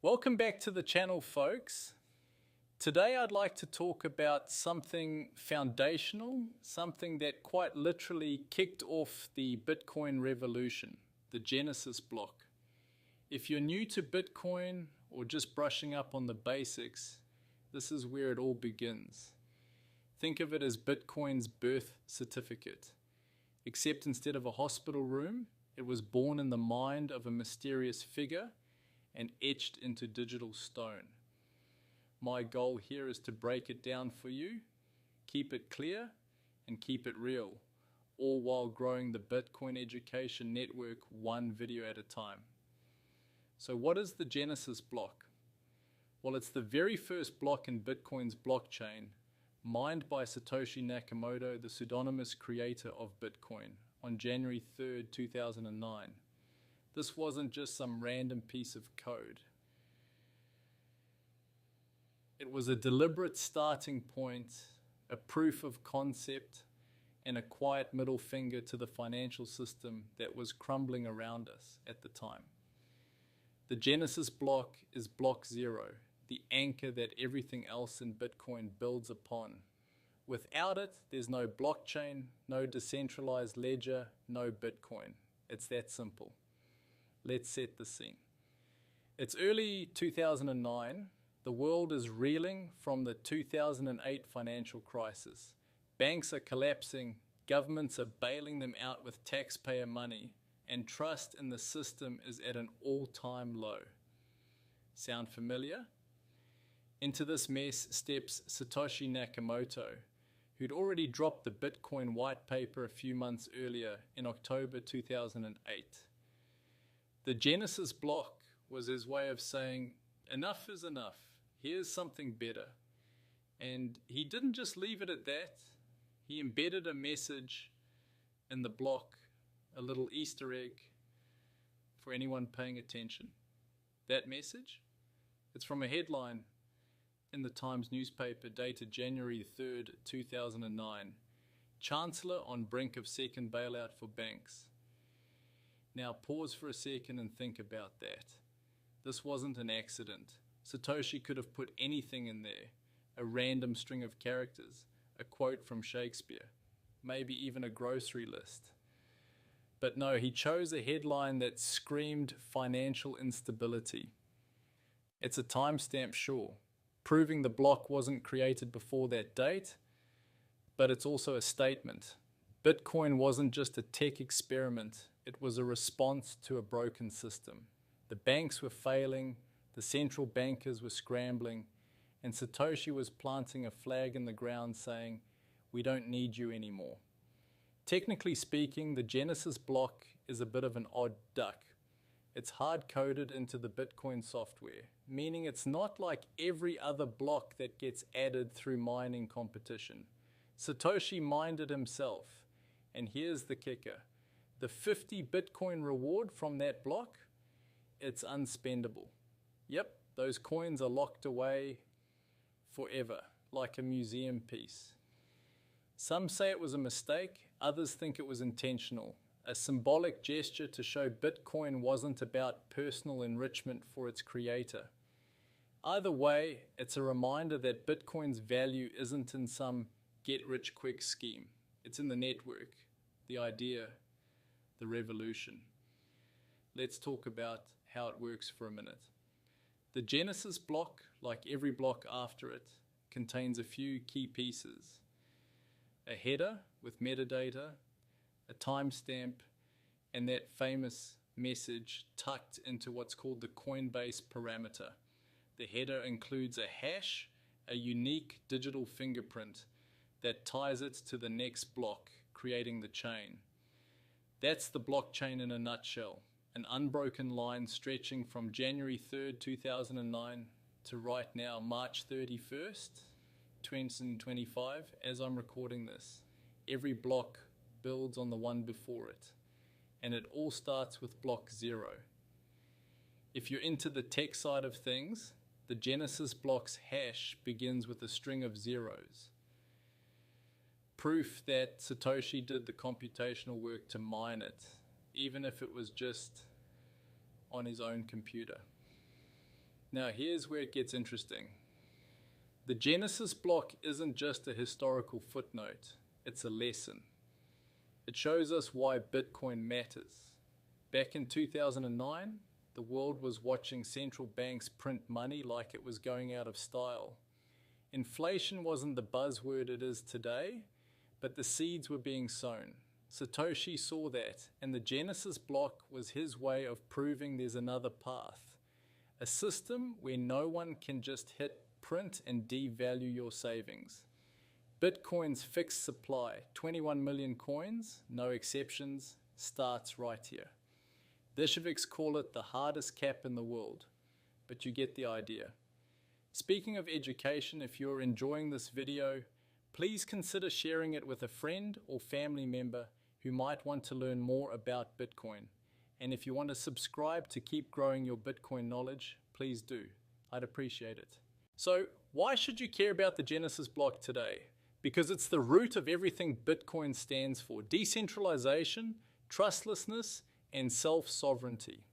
Welcome back to the channel, folks. Today I'd like to talk about something foundational, something that quite literally kicked off the Bitcoin revolution, the Genesis block. If you're new to Bitcoin or just brushing up on the basics, this is where it all begins. Think of it as Bitcoin's birth certificate, except instead of a hospital room, it was born in the mind of a mysterious figure and etched into digital stone. My goal here is to break it down for you, keep it clear, and keep it real, all while growing the Bitcoin education network one video at a time. So what is the Genesis block? Well, it's the very first block in Bitcoin's blockchain, mined by Satoshi Nakamoto, the pseudonymous creator of Bitcoin, on January 3rd, 2009. This wasn't just some random piece of code. It was a deliberate starting point, a proof of concept, and a quiet middle finger to the financial system that was crumbling around us at the time. The Genesis block is block zero, the anchor that everything else in Bitcoin builds upon. Without it, there's no blockchain, no decentralized ledger, no Bitcoin. It's that simple. Let's set the scene. It's early 2009. The world is reeling from the 2008 financial crisis. Banks are collapsing, governments are bailing them out with taxpayer money, and trust in the system is at an all-time low. Sound familiar? Into this mess steps Satoshi Nakamoto, who'd already dropped the Bitcoin white paper a few months earlier in October 2008. The Genesis block was his way of saying, enough is enough, here's something better. And he didn't just leave it at that, he embedded a message in the block, a little Easter egg for anyone paying attention. That message? It's from a headline in the Times newspaper dated January 3rd, 2009. Chancellor on brink of second bailout for banks. Now pause for a second and think about that. This wasn't an accident. Satoshi could have put anything in there, a random string of characters, a quote from Shakespeare, maybe even a grocery list. But no, he chose a headline that screamed financial instability. It's a timestamp, sure, proving the block wasn't created before that date, but it's also a statement. Bitcoin wasn't just a tech experiment, it was a response to a broken system. The banks were failing, the central bankers were scrambling, and Satoshi was planting a flag in the ground saying, we don't need you anymore. Technically speaking, the Genesis block is a bit of an odd duck. It's hard-coded into the Bitcoin software, meaning it's not like every other block that gets added through mining competition. Satoshi mined it himself, and here's the kicker. The 50 Bitcoin reward from that block, it's unspendable. Yep, those coins are locked away forever, like a museum piece. Some say it was a mistake, others think it was intentional, a symbolic gesture to show Bitcoin wasn't about personal enrichment for its creator. Either way, it's a reminder that Bitcoin's value isn't in some get-rich-quick scheme. It's in the network, the idea, the revolution. Let's talk about how it works for a minute. The Genesis block, like every block after it, contains a few key pieces. A header with metadata, a timestamp, and that famous message tucked into what's called the Coinbase parameter. The header includes a hash, a unique digital fingerprint that ties it to the next block, creating the chain. That's the blockchain in a nutshell, an unbroken line stretching from January 3rd, 2009 to right now, March 31st, 2025, as I'm recording this. Every block builds on the one before it, and it all starts with block zero. If you're into the tech side of things, the Genesis block's hash begins with a string of zeros. Proof that Satoshi did the computational work to mine it, even if it was just on his own computer. Now here's where it gets interesting. The Genesis block isn't just a historical footnote, it's a lesson. It shows us why Bitcoin matters. Back in 2009, the world was watching central banks print money like it was going out of style. Inflation wasn't the buzzword it is today, but the seeds were being sown. Satoshi saw that, and the Genesis block was his way of proving there's another path. A system where no one can just hit print and devalue your savings. Bitcoin's fixed supply, 21 million coins, no exceptions, starts right here. Bolsheviks call it the hardest cap in the world, but you get the idea. Speaking of education, if you're enjoying this video, please consider sharing it with a friend or family member who might want to learn more about Bitcoin. And if you want to subscribe to keep growing your Bitcoin knowledge, please do. I'd appreciate it. So, why should you care about the Genesis block today? Because it's the root of everything Bitcoin stands for: decentralization, trustlessness, and self-sovereignty.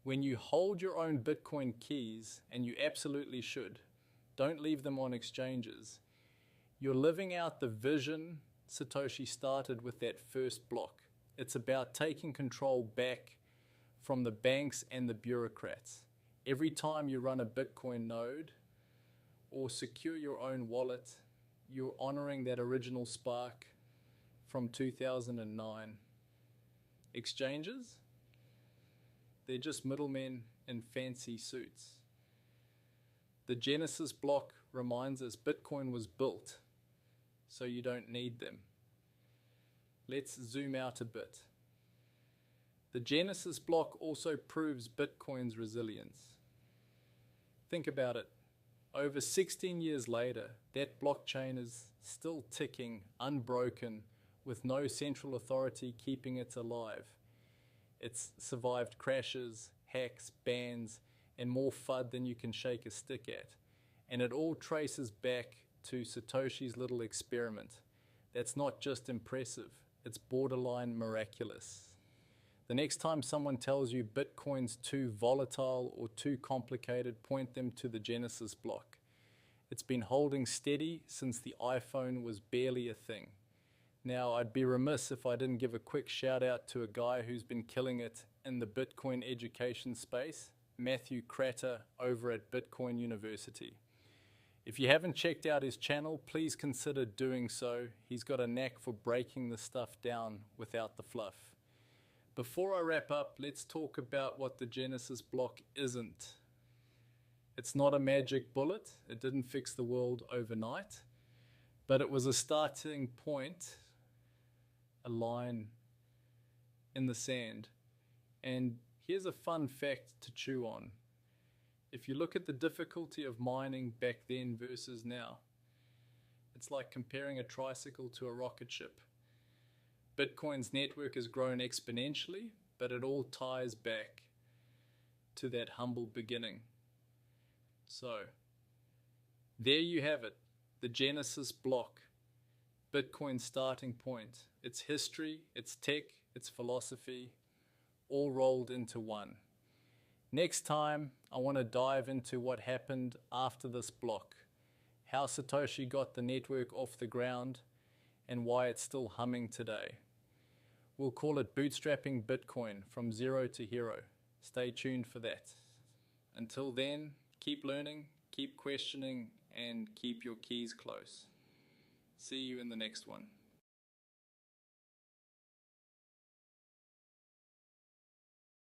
When you hold your own Bitcoin keys, and you absolutely should, don't leave them on exchanges, you're living out the vision Satoshi started with that first block. It's about taking control back from the banks and the bureaucrats. Every time you run a Bitcoin node or secure your own wallet, you're honoring that original spark from 2009. Exchanges? They're just middlemen in fancy suits. The Genesis block reminds us Bitcoin was built so you don't need them. Let's zoom out a bit. The Genesis block also proves Bitcoin's resilience. Think about it. Over 16 years later, that blockchain is still ticking, unbroken, with no central authority keeping it alive. It's survived crashes, hacks, bans, and more FUD than you can shake a stick at. And it all traces back to Satoshi's little experiment. That's not just impressive, it's borderline miraculous. The next time someone tells you Bitcoin's too volatile or too complicated, point them to the Genesis block. It's been holding steady since the iPhone was barely a thing. Now, I'd be remiss if I didn't give a quick shout out to a guy who's been killing it in the Bitcoin education space, Matthew Kratter over at Bitcoin University. If you haven't checked out his channel, please consider doing so. He's got a knack for breaking the stuff down without the fluff. Before I wrap up, let's talk about what the Genesis block isn't. It's not a magic bullet. It didn't fix the world overnight, but it was a starting point, a line in the sand. And here's a fun fact to chew on. If you look at the difficulty of mining back then versus now, it's like comparing a tricycle to a rocket ship. Bitcoin's network has grown exponentially, but it all ties back to that humble beginning. So, there you have it, the Genesis block, Bitcoin's starting point. Its history, its tech, its philosophy, all rolled into one. Next time, I want to dive into what happened after this block, how Satoshi got the network off the ground, and why it's still humming today. We'll call it bootstrapping Bitcoin from zero to hero. Stay tuned for that. Until then, keep learning, keep questioning, and keep your keys close. See you in the next one.